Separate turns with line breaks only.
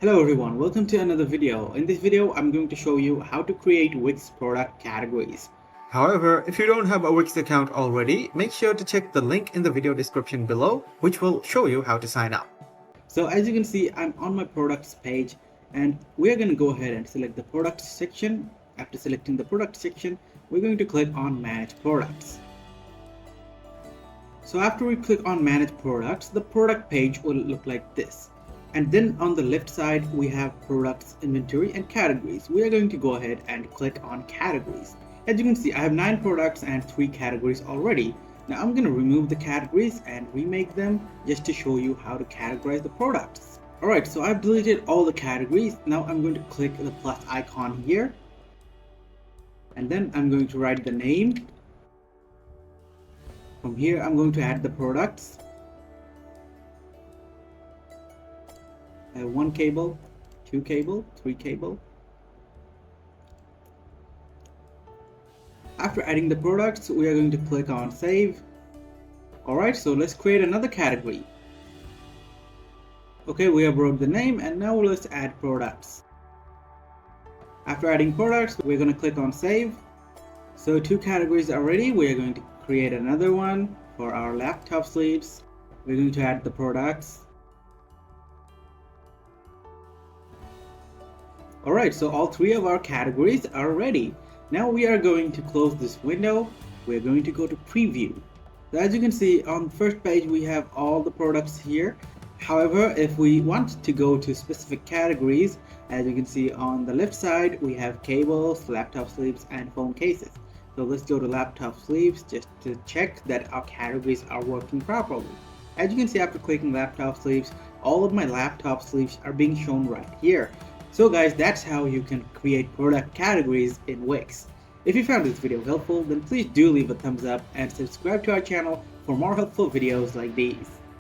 Hello everyone, welcome to another video. In this video, I'm going to show you how to create Wix product categories.
However, if you don't have a Wix account already, make sure to check the link in the video description below, which will show you how to sign up.
So as you can see, I'm on my products page and we're going to go ahead and select the products section. After selecting the product section, we're going to click on manage products. So after we click on manage products, the product page will look like this. And then on the left side, we have products, inventory and categories. We are going to go ahead and click on categories. As you can see, I have 9 products and 3 categories already. Now I'm going to remove the categories and remake them just to show you how to categorize the products. Alright, so I've deleted all the categories. Now I'm going to click the plus icon here. And then I'm going to write the name. From here, I'm going to add the products. I have 1 cable, 2 cable, 3 cable. After adding the products, we are going to click on save. Alright, so let's create another category. Okay, we have wrote the name and now let's add products. After adding products, we're going to click on save. So 2 categories are ready. We are going to create another one for our laptop sleeves. We're going to add the products. Alright, so all 3 of our categories are ready. Now we are going to close this window. We're going to go to preview. So as you can see, on the first page we have all the products here. However, if we want to go to specific categories, as you can see on the left side, we have cables, laptop sleeves and phone cases. So let's go to laptop sleeves just to check that our categories are working properly. As you can see, after clicking laptop sleeves, all of my laptop sleeves are being shown right here. So guys, that's how you can create product categories in Wix. If you found this video helpful, then please do leave a thumbs up and subscribe to our channel for more helpful videos like these.